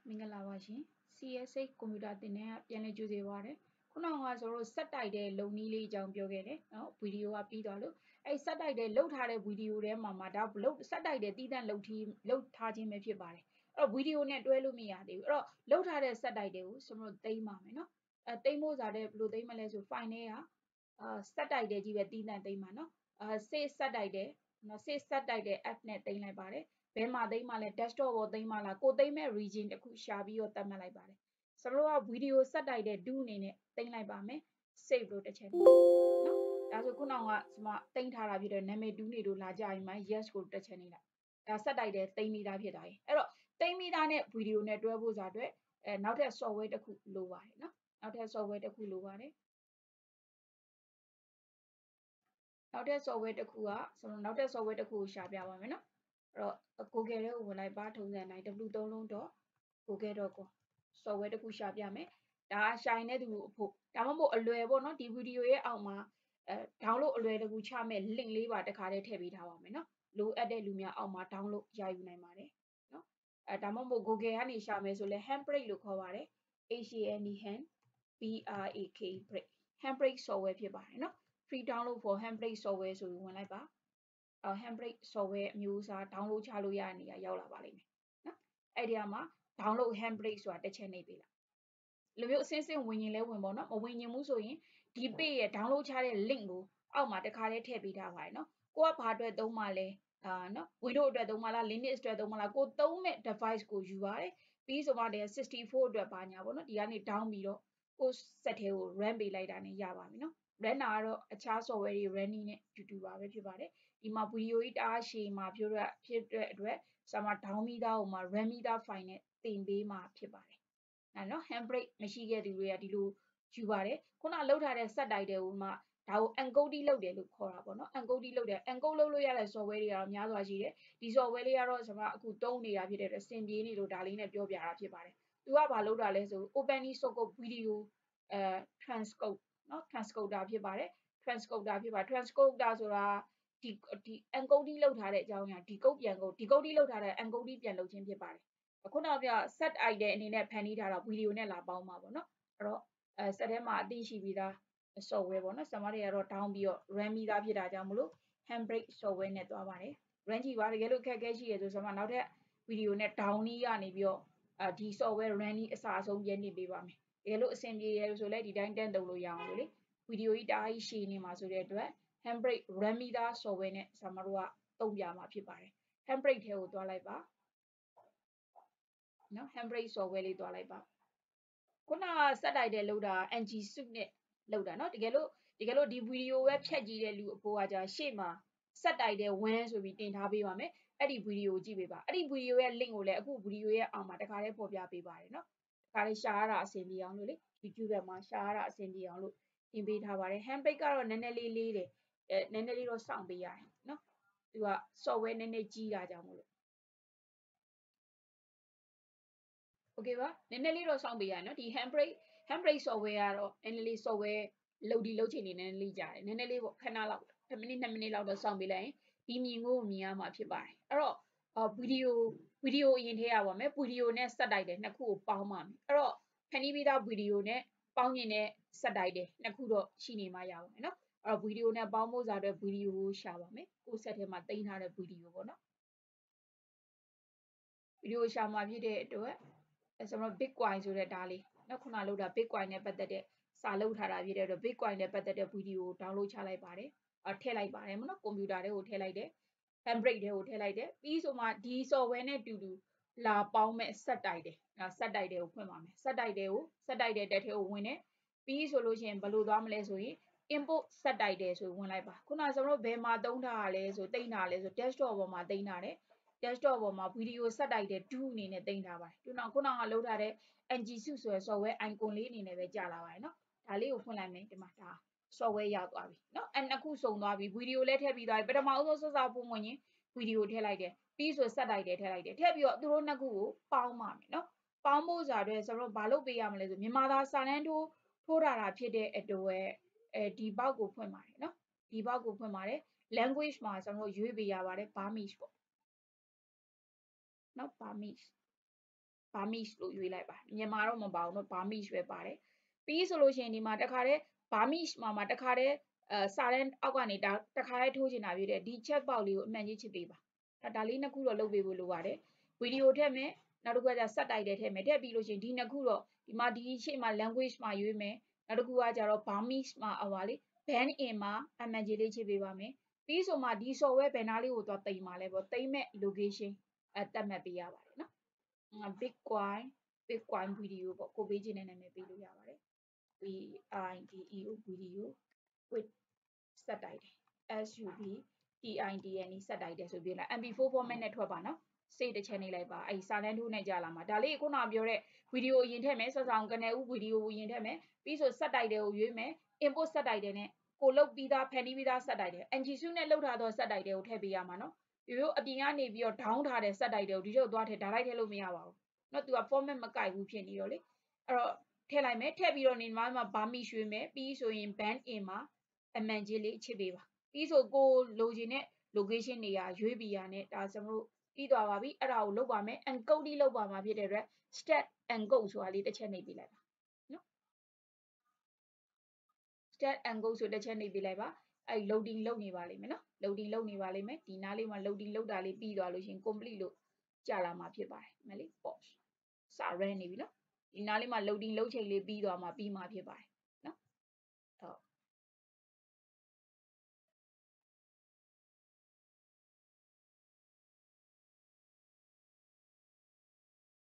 မင်္ဂလာပါရှင် CSA ကွန်ပျူတာသင်တန်းကပြန်လည်ကြိုဆိုပါရစေ။ခုနကဆိုတော့ဆက်တိုက်တဲ့လုံနည်းလေးအကြောင်းပြောခဲ့တယ်နော်ဗီဒီယိုကပြီးသွားလို့အဲ့ဆက်တိုက်တဲ့လှုပ်ထားတဲ့ဗီဒီယိုထဲမှာဒါဆက်တိုက်တဲ့တည်တံ့လှုပ်ထားခြင်းပဲဖြစ်ပါတယ်။အဲ့တော့ဗီဒီယိုနဲ့တွဲလို့မရသေးဘူး။အဲ့တော့လှုပ်ထားတဲ့ဆက်တိုက်တွေကိုကျွန်တော်တို့သိမ်းပါမယ်နော်။သိမ်းဖို့စားတဲ့ဘယ်လိုသိမ်းမလဲဆို file ထဲကဆက်တိုက်တဲ့ကြီးပဲတည်တံ့သိမ်းပါနော်။ save ဆက်တိုက်တဲ့နော် save ဆက်တိုက်တဲ့ app နဲ့သိမ်းလိုက်ပါတယ်။ဘယ်မှာသိမ်းမှလဲ desktop ပေါ်သိမ်းမှလားကိုသိမ်းမဲ့ region တစ်ခုရှာပြီးတော့သတ်မှတ်လိုက်ပါတယ်။ကျွန်တော်တို့ကဗီဒီယိုဆက်တိုက်တဲ့ do အနေနဲ့သိမ်းလိုက်ပါမယ်။ save လို့တစ်ချက်နော်။ဒါဆိုခုနကကျွန်မသိမ်းထားတာဖြစ်တဲ့နာမည် do နေတို့လာကြရင်မှ yes ကိုတစ်ချက်နေလိုက်။ဒါဆက်တိုက်တဲ့သိမ်းပြီးသားဖြစ်တာကြီး။အဲ့တော့သိမ်းပြီးသားနဲ့ဗီဒီယိုနဲ့တွဲဖို့စားအတွက်နောက်ထပ် software တစ်ခုလိုပါတယ်နော်။နောက်ထပ် software တစ်ခုလိုပါတယ်။နောက်ထပ် software တစ်ခုကကျွန်တော်နောက်ထပ် software တစ်ခုကိုရှာပြပါမယ်နော်။အဲ့တော့ Google ထဲကိုဝင်လိုက်ပါထုံးစံတိုင်း w3.google.com software တစ်ခုရှာပြမယ်။ဒါရှာရင်တဲ့သူအဖို့ဒါမှမဟုတ်အလွယ်ပေါ့နော်ဒီဗီဒီယိုရဲ့အောက်မှာdownload အလွယ်တကူချမဲ့ link လေးပါတစ်ခါတည်းထည့်ပေးထားပါမယ်နော်။လိုအပ်တဲ့လူများအောက်မှာ download ရယူနိုင်ပါတယ်နော်။ဒါမှမဟုတ် Google ကနေရှာမယ်ဆိုလဲ HandBrake လို့ခေါ်ပါတယ်။ HAND BRAKE brake HandBrake software ဖြစ်ပါတယ်နော်။ free download for HandBrake software ဆိုပြီးဝင်လိုက်ပါ။ HandBrake software အမျိုးအစား download ချလို့ရတဲ့နေရာရောက်လာပါလိမ့်မယ်နော်။အဲ့ဒီမှာ download HandBrake ဆိုတာတစ်ချက်နှိပ်ပေးလိုက်။လိုမျိုးအစင်းစင်းဝင်ရင်လဲဝင်ပေါ့နော်။မဝင်ရင်ဘူးဆိုရင်ဒီ page ရဲ့ download ချတဲ့ link ကိုအောက်မှာတစ်ခါတည်းထည့်ပေးထားပါတယ်နော်။ကိုကဘာအတွက်သုံးမှလဲနော် Windows အတွက်သုံးမှလား Linux အတွက်သုံးမှလားကိုသုံးမဲ့ device ကိုယူပါတယ်။ပြီးဆိုမှတည်း64အတွက်ပါညာပေါ့နော်။ဒီကနေ down ပြီးတော့ကိုset ထဲကို run ပေးလိုက်တာနဲ့ရပါပြီနော်။ run တာကတော့အခြား software တွေ running နဲ့တူပါပဲဖြစ်ပါတယ်။ဒီမှာဗီဒီယိုကြီးတအားရှည်မှာဖြစ်တဲ့အတွက်ဆရာမ down ပြီးသားဟိုမှာ run ပြီးသား file နဲ့တင်ပေးမှာဖြစ်ပါတယ်။နော် HandBrake မရှိခဲ့သူတွေကဒီလိုယူပါတယ်။ခုနလှုပ်ထားတဲ့ဆက်တိုက်တဲ့ဟိုမှာဒါကို encode လုပ်တယ်လို့ခေါ်တာပေါ့နော်။ encode လုပ်တယ် encode လုပ်လို့ရတဲ့ software တွေကတော့များစွာရှိတယ်။ဒီ software လေးကတော့ကျွန်မအခုသုံးနေတာဖြစ်တဲ့အတွက်အဆင်ပြေနေလို့ဒါလေးနဲ့ပြောပြတာဖြစ်ပါတယ်။သူကဘာလုပ်တာလဲဆို opening source video transcode နော် transcoder ဖြစ်ပါတယ်။ transcoder ဖြစ်ပါ transcoder ဆိုတာဒီ encode လုပ်ထားတဲ့အကြောင်းအရာ decode ပြန် decode လုပ်ထားတဲ့ encode ပြန်လုပ်ခြင်းဖြစ်ပါတယ်။ခုနကပြ set item အနေနဲ့ဖန်တီးထားတာဗီဒီယိုနဲ့လာပေါင်းပါပေါ့နော်။အဲ့တော့set ထဲမှာအသိရှိပြီးသား software ပေါ့နော်။ဆရာမတွေကတော့ down ပြီးတော့ run ပြီးသားဖြစ်တာကြောင့်မလို့ HandBrake software နဲ့သွားပါတယ်။ run ကြည့်ပါတကယ်လို့အခက်အခဲရှိရဆိုဆရာမနောက်ထပ်ဗီဒီယိုနဲ့ down နည်းကနေပြီးတော့ဒီ software run နည်းအစားအဆုံးပြန်နေပေးပါမယ်။တကယ်လို့အဆင်ပြေရဆိုလဲဒီတိုင်းတန်းသုံးလို့ရအောင်လို့လေဗီဒီယိုကြီးတအားကြီးရှည်နေမှာဆိုတဲ့အတွက် HandBrake run ပြီးသား software နဲ့ဆရာမတို့ကသုံးပြမှာဖြစ်ပါတယ်။ HandBrake ထဲကိုသွားလိုက်ပါနော် HandBrake software လေးသွားလိုက်ပါခုနကဆက်တိုက်တဲ့လောက်တာ NG suite နဲ့လောက်တာနော်တကယ်လို့ဒီဗီဒီယိုပဲဖြတ်ကြည့်တဲ့လူအပေါ်ကကြာရှေ့မှာဆက်တိုက်တဲ့1ဆိုပြီးတင်ထားပေးပါမယ်အဲ့ဒီဗီဒီယိုကိုကြည့်ပေးပါအဲ့ဒီဗီဒီယိုရဲ့ link ကိုလည်းအခုဗီဒီယိုရဲ့အောက်မှာတခါတည်းပေါ်ပြပေးပါတယ်နော်တခါတည်းရှာရတာအဆင်ပြေအောင်လို့လေ YouTube မှာရှာရတာအဆင်ပြေအောင်လို့တင်ပေးထားပါတယ် HandBrake ကတော့နည်းနည်းလေးလေးတယ်နည်းနည်းလေးတော့စောင့်ပေးရတယ်နော်သူက software နည်းနည်းကြီးတာကြောင့်မို့လို့โอเคပါနည်းနည်းလေးတော့စောင့်ပေးရနော်ဒီ HandBrake software ကတော့နည်းနည်းလေး software လုပ်ဒီလုပ်ချင်နေနည်းနည်းလေးကြာတယ်နည်းနည်းလေးပေါ့ခဏလောက်1မိနစ်2မိနစ်လောက်တော့စောင့်ပေးလိုက်ရင်ဒီမြင်ကိုမြင်ရမှာဖြစ်ပါတယ်အဲ့တော့ဗီဒီယိုအရင်ထည့်ရပါမယ်ဗီဒီယိုနဲ့ဆက်တိုက်တယ်နှစ်ခုကိုပေါင်းပါမယ်အဲ့တော့ဖန်တီးပြီးသားဗီဒီယိုနဲ့ပေါင်းရင်လည်းဆက်တိုက်တယ်နှစ်ခုတော့ရှိနေမှရပါမယ်နော်အဲ့တော့ဗီဒီယိုနဲ့ပေါင်းဖို့စားအတွက်ဗီဒီယိုကိုရှာပါမယ်ကိုဆက်ထဲမှာတင်ထားတဲ့ဗီဒီယိုပေါ့နော်ဗီဒီယိုရှာမှာဖြစ်တဲ့အတွက်ကျွန်တော် Bitcoin ဆိုတဲ့ဒါလေးနော်ခုနလောက်တာ Bitcoin နဲ့ပတ်သက်တဲ့စာလုပ်ထားတာဖြစ်တဲ့အတွက် Bitcoin နဲ့ပတ်သက်တဲ့ဗီဒီယိုကို download ချလိုက်ပါတယ်ထည့်လိုက်ပါတယ်မနော်ကွန်ပျူတာထဲကိုထည့်လိုက်တယ် HandBrake ထဲကိုထည့်လိုက်တယ်ပြီးဆိုမှဒီ software နဲ့တူတူလာပေါင်းမဲ့ဆက်တိုက်တယ်ဆက်တိုက်တယ်ကိုဖွင့်ပါမယ်ဆက်တိုက်တဲ့တက်ထဲကိုဝင်တယ်ပြီးဆိုလို့ရှိရင်ဘယ်လိုသွားမလဲဆိုရင် import ဆက်တိုက်တယ်ဆိုဝင်လိုက်ပါခုနကျွန်တော်တို့ဘယ်မှာသုံးထားရလဲဆိုတိတ်တာလဲဆို desktop ပေါ်မှာတိတ်တာတယ် desktop ပေါ်မှာဗီဒီယိုဆက်တိုက်တဲ့ do အနေနဲ့တင်ထားပါတယ်ခုနကလုပ်ထားတဲ့ NG suite ဆိုတဲ့ software icon လေးအနေနဲ့ပဲကြာလာပါတယ်နော်ဒါလေးကိုဖွင့်လိုက်မယ်ဒီမှာဒါ software ရောက်သွားပြီနော်နှစ်ခုစုံသွားပြီဗီဒီယိုလည်းထည့်ပြီးသွားပြီပထမဆုံးစစဖွင့်ရင်ဗီဒီယိုထည့်လိုက်တယ်ပြီးဆိုဆက်တိုက်တယ်ထည့်လိုက်တယ်ထည့်ပြီးတော့သူတို့နှစ်ခုကိုပေါင်းပါမယ်နော်ပေါင်းဖို့စာအတွက်ကျွန်တော်ဘာလုပ်ပေးရမလဲဆိုမြန်မာသာစာတန်းထိုးထားတာဖြစ်တဲ့အတွက်ဒီဘောက်ကိုဖွင့်ပါတယ်နော်ဒီဘောက်ကိုဖွင့်ပါတယ် language မှာကျွန်တော်ရွေးပေးရပါတယ် Burmese ပေါ့နော် Burmese Burmese လို့ရွေးလိုက်ပါမြန်မာတော့မပါဘူးเนาะ Burmese ပဲပါတယ်ပြီးဆိုလို့ရှိရင်ဒီမှာတခါတည်း Burmese မှာတခါတည်းစာတန်းအောက်ကနေတခါတည်းထိုးချင်တာဖြစ်တဲ့ဒီ check box လေးကိုအမှန်ကြီးချစ်ပေးပါဒါလေးနှစ်ခုတော့လုပ်ပေးဖို့လိုပါတယ်ဗီဒီယိုထည့်မယ်နောက်တစ်ခုကSubtitleထည့်မယ်ထည့်ပြီးလို့ရှိရင်ဒီနှစ်ခုတော့ဒီမှာဒီရှေ့မှာ language မှာရွေးမယ်နောက်တစ်ခုကကြတော့ Burmese မှာလေ band in မှာအမှန်ကြီးလေးချစ်ပေးပါမယ်ပြီးဆိုမှဒီ software ဘယ်နားလေးကိုသွားတိမ်မှာလဲပေါ့တိမ်မဲ့ location သတ်မှတ်ပေးရပါတယ်เนาะ Bitcoin video ပေါ့ကိုပေးခြင်းနဲ့နာမည်ပေးလို့ရပါတယ် video video with subtitle subtitle subtitle ဆိုပြီးလိုက် mp4 format နဲ့ထွက်ပါနော် save တစ်ချက်နေလိုက်ပါအဲ့စာတန်းထိုးနဲ့ကြာလာမှာဒါလေးခုနပြောတဲ့ဗီဒီယိုအရင်ထည့်မယ်ဆက်ဆောင်ကနေဦးဗီဒီယိုကိုအရင်ထည့်မယ်ပြီးဆို subtitle ကိုရွေးမယ် import subtitle နဲ့ကိုလုတ်ပြီးသားဖန်တီးပြီးသား subtitle ng စုနဲ့လုတ်ထားသော subtitle ကိုထည့်ပေးရမှာနော်ရိုးအပြင်ကနေပြီးတော့ down ထားတဲ့ subtitle ကိုဒီလိုသွားထည့်ဒါလိုက်ထည့်လို့မရပါဘူးเนาะသူက format မကိုက်ဘူးဖြစ်နေတော့လေအဲ့တော့ထည့်လိုက်မယ်ထည့်ပြီးတော့နေမှာBurmese ရွေးမယ်ပြီးဆိုရင် band in မှာအမှန်ကြီးလေးချစ်ပေးပါပြီးဆိုကိုလိုချင်တဲ့ location နေရာရွေးပြီးရနဲ့ဒါကျွန်တော်တို့ပြီးသွားပါပြီအဲ့ဒါကိုလုပ်ပါမယ် encode လေးလုပ်ပါမှာဖြစ်တဲ့အတွက် step encode ဆိုတာလေးတစ်ချက်နှိပ်ပေးလိုက်ပါနော် step encode ဆိုတစ်ချက်နှိပ်ပေးလိုက်ပါအဲ့ loading လုပ်နေပါလိမ့်မယ်နော် loading လုပ်နေပါလိမ့်မယ်ဒီနားလေးမှာ loading လုပ်တာလေးပြီးသွားလို့ရှင် complete လို့ကြာလာမှာဖြစ်ပါတယ်မလေး pause စ run နေပြီနော်ဒီနားလေးမှာ loading လုပ်ချိန်လေးပြီးသွားမှာပြီးမှာဖြစ်ပါတယ်နော်ဟုတ်